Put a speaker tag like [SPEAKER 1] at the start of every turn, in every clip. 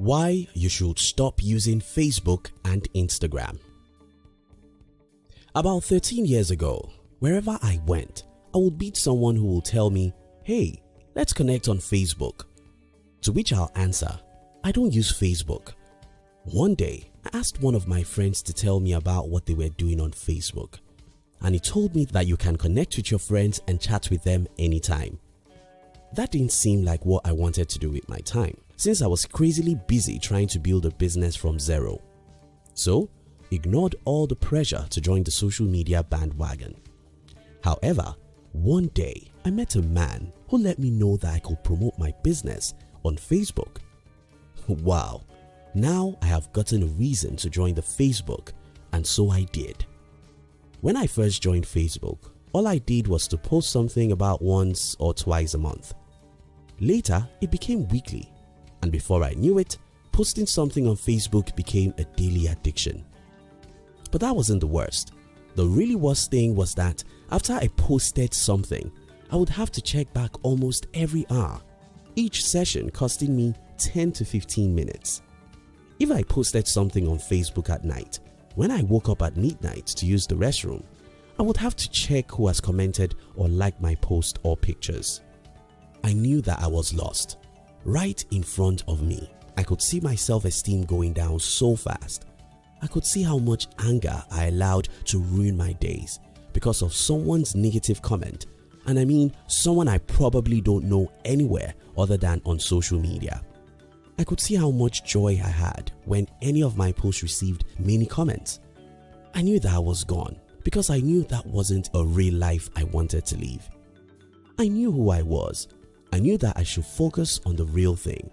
[SPEAKER 1] Why you should stop using Facebook and Instagram. About 13 years ago, wherever I went, I would meet someone who will tell me, "Hey, let's connect on Facebook." To which I'll answer, "I don't use Facebook." One day, I asked one of my friends to tell me about what they were doing on Facebook, and he told me that you can connect with your friends and chat with them anytime. That didn't seem like what I wanted to do with my time, since I was crazily busy trying to build a business from zero. So, ignored all the pressure to join the social media bandwagon. However, one day I met a man who let me know that I could promote my business on Facebook. Wow, now I have gotten a reason to join the Facebook, and so I did. When I first joined Facebook, all I did was to post something about once or twice a month. Later, it became weekly, and before I knew it, posting something on Facebook became a daily addiction. But that wasn't the worst. The really worst thing was that after I posted something, I would have to check back almost every hour, each session costing me 10 to 15 minutes. If I posted something on Facebook at night, when I woke up at midnight to use the restroom, I would have to check who has commented or liked my post or pictures. I knew that I was lost. Right in front of me, I could see my self-esteem going down so fast. I could see how much anger I allowed to ruin my days because of someone's negative comment, and I mean someone I probably don't know anywhere other than on social media. I could see how much joy I had when any of my posts received many comments. I knew that I was gone because I knew that wasn't a real life I wanted to live. I knew who I was. I knew that I should focus on the real thing.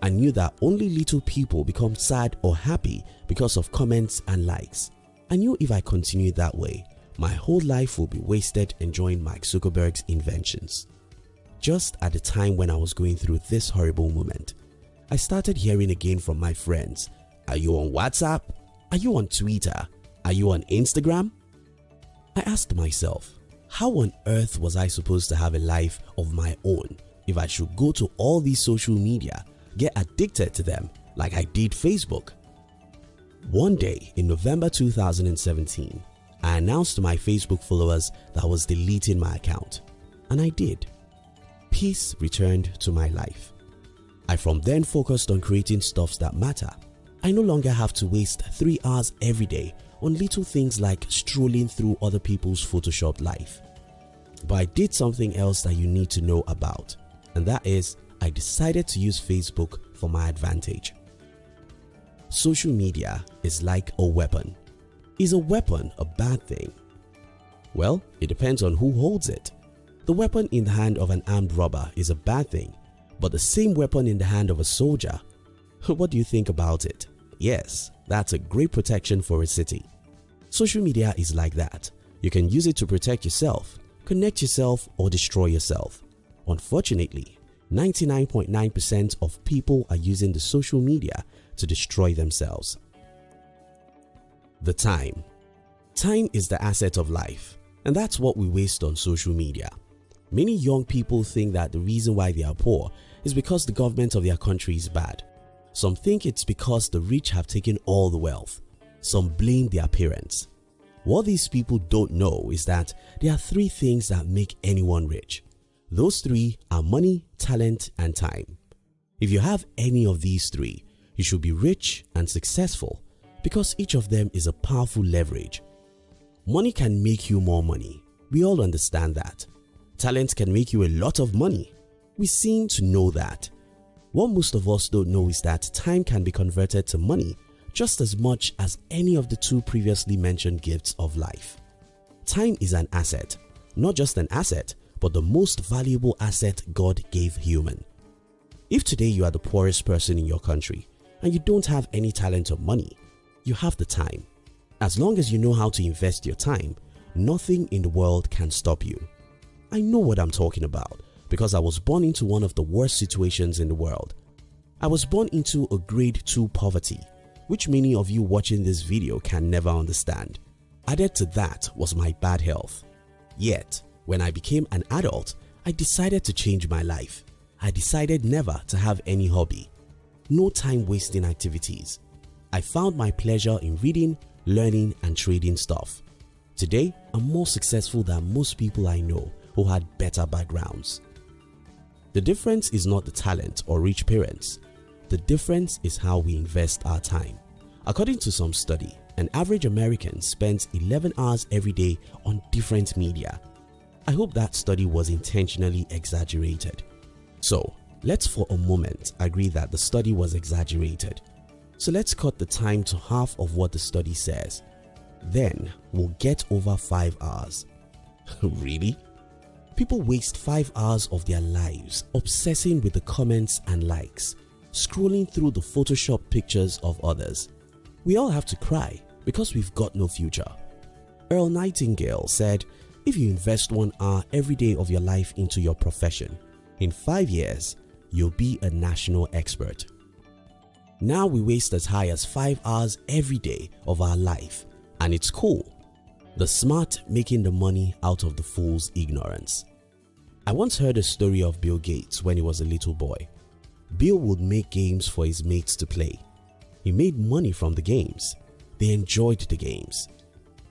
[SPEAKER 1] I knew that only little people become sad or happy because of comments and likes. I knew if I continued that way, my whole life would be wasted enjoying Mark Zuckerberg's inventions. Just at the time when I was going through this horrible moment, I started hearing again from my friends, "Are you on WhatsApp? Are you on Twitter? Are you on Instagram?" I asked myself, how on earth was I supposed to have a life of my own if I should go to all these social media, get addicted to them like I did Facebook? One day in November 2017, I announced to my Facebook followers that I was deleting my account, and I did. Peace returned to my life. I from then focused on creating stuffs that matter. I no longer have to waste 3 hours every day on little things like strolling through other people's photoshopped life. But I did something else that you need to know about, and that is I decided to use Facebook for my advantage. Social media is like a weapon. Is a weapon a bad thing? Well, it depends on who holds it. The weapon in the hand of an armed robber is a bad thing, but the same weapon in the hand of a soldier, what do you think about it? Yes, that's a great protection for a city. Social media is like that. You can use it to protect yourself, connect yourself, or destroy yourself. Unfortunately, 99.9% of people are using the social media to destroy themselves. The time. Time is the asset of life, and that's what we waste on social media. Many young people think that the reason why they are poor is because the government of their country is bad. Some think it's because the rich have taken all the wealth. Some blame their parents. What these people don't know is that there are 3 things that make anyone rich. Those 3 are money, talent, and time. If you have any of these 3, you should be rich and successful because each of them is a powerful leverage. Money can make you more money. We all understand that. Talent can make you a lot of money. We seem to know that. What most of us don't know is that time can be converted to money just as much as any of the 2 previously mentioned gifts of life. Time is an asset, not just an asset, but the most valuable asset God gave human. If today you are the poorest person in your country and you don't have any talent or money, you have the time. As long as you know how to invest your time, nothing in the world can stop you. I know what I'm talking about because I was born into one of the worst situations in the world. I was born into a grade 2 poverty, which many of you watching this video can never understand. Added to that was my bad health. Yet, when I became an adult, I decided to change my life. I decided never to have any hobby. no time-wasting activities. I found my pleasure in reading, learning, and trading stuff. Today, I'm more successful than most people I know who had better backgrounds. The difference is not the talent or rich parents. The difference is how we invest our time. According to some study, an average American spends 11 hours every day on different media. I hope that study was intentionally exaggerated. So, let's for a moment agree that the study was exaggerated. So let's cut the time to half of what the study says. Then we'll get over 5 hours. Really? People waste 5 hours of their lives obsessing with the comments and likes, scrolling through the Photoshop pictures of others. We all have to cry because we've got no future. Earl Nightingale said, if you invest 1 hour every day of your life into your profession, in 5 years, you'll be a national expert. Now we waste as high as 5 hours every day of our life, and it's cool. The smart making the money out of the fool's ignorance. I once heard a story of Bill Gates when he was a little boy. Bill would make games for his mates to play. He made money from the games. They enjoyed the games.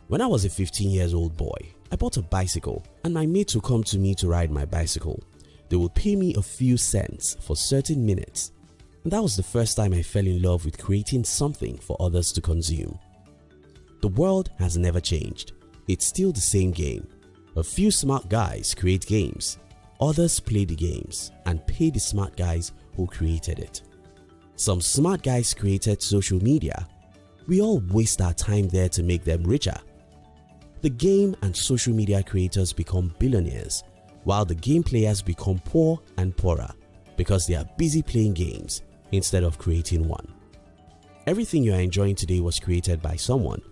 [SPEAKER 1] When I was a 15-year-old boy, I bought a bicycle and my mates would come to me to ride my bicycle. They would pay me a few cents for certain minutes. And that was the first time I fell in love with creating something for others to consume. The world has never changed. It's still the same game. A few smart guys create games. Others play the games and pay the smart guys who created it. Some smart guys created social media. We all waste our time there to make them richer. The game and social media creators become billionaires, while the game players become poor and poorer because they are busy playing games instead of creating one. Everything you are enjoying today was created by someone,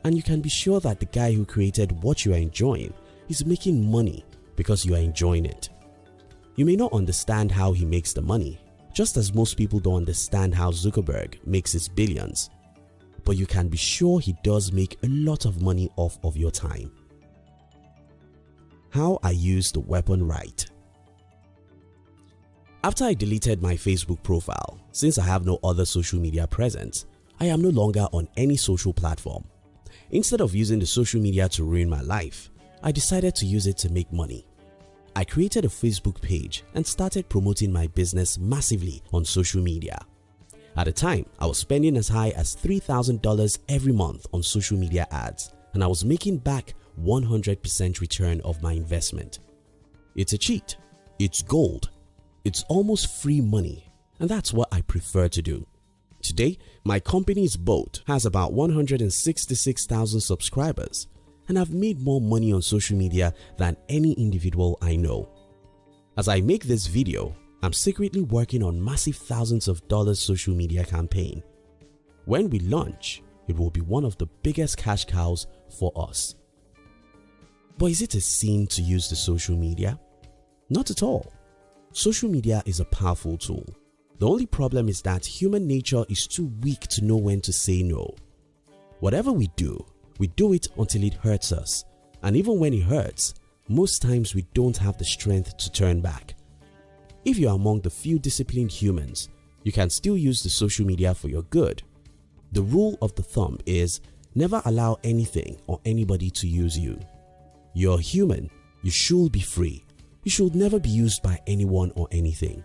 [SPEAKER 1] and you can be sure that the guy who created what you are enjoying is making money because you are enjoying it. You may not understand how he makes the money, just as most people don't understand how Zuckerberg makes his billions, but you can be sure he does make a lot of money off of your time. How I use the weapon right. After I deleted my Facebook profile, since I have no other social media presence, I am no longer on any social platform. Instead of using the social media to ruin my life, I decided to use it to make money. I created a Facebook page and started promoting my business massively on social media. At the time, I was spending as high as $3,000 every month on social media ads, and I was making back 100% return of my investment. It's a cheat. It's gold. It's almost free money, and that's what I prefer to do. Today, my company's boat has about 166,000 subscribers, and I've made more money on social media than any individual I know. As I make this video, I'm secretly working on massive thousands of dollars social media campaign. When we launch, it will be one of the biggest cash cows for us. But is it a sin to use the social media? Not at all. Social media is a powerful tool. The only problem is that human nature is too weak to know when to say no. Whatever we do it until it hurts us, and even when it hurts, most times we don't have the strength to turn back. If you are among the few disciplined humans, you can still use the social media for your good. The rule of the thumb is never allow anything or anybody to use you. You're human. You should be free. You should never be used by anyone or anything.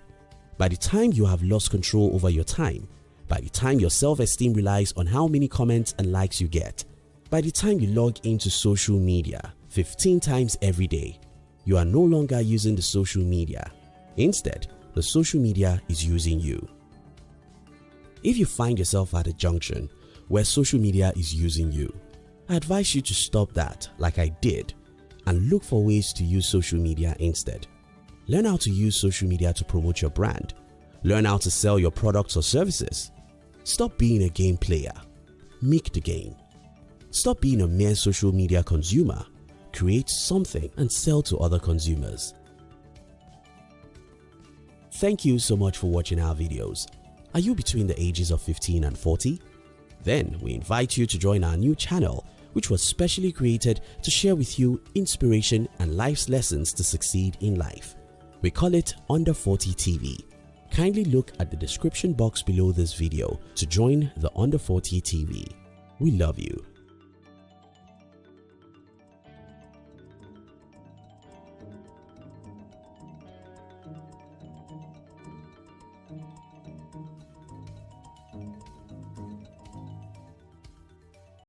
[SPEAKER 1] By the time you have lost control over your time, by the time your self-esteem relies on how many comments and likes you get, by the time you log into social media 15 times every day, you are no longer using the social media. Instead, the social media is using you. If you find yourself at a junction where social media is using you, I advise you to stop that like I did and look for ways to use social media instead. Learn how to use social media to promote your brand. Learn how to sell your products or services. Stop being a game player. Make the game. Stop being a mere social media consumer. Create something and sell to other consumers. Thank you so much for watching our videos. Are you between the ages of 15 and 40? Then we invite you to join our new channel, which was specially created to share with you inspiration and life's lessons to succeed in life. We call it Under 40 TV. Kindly look at the description box below this video to join the Under 40 TV. We love you.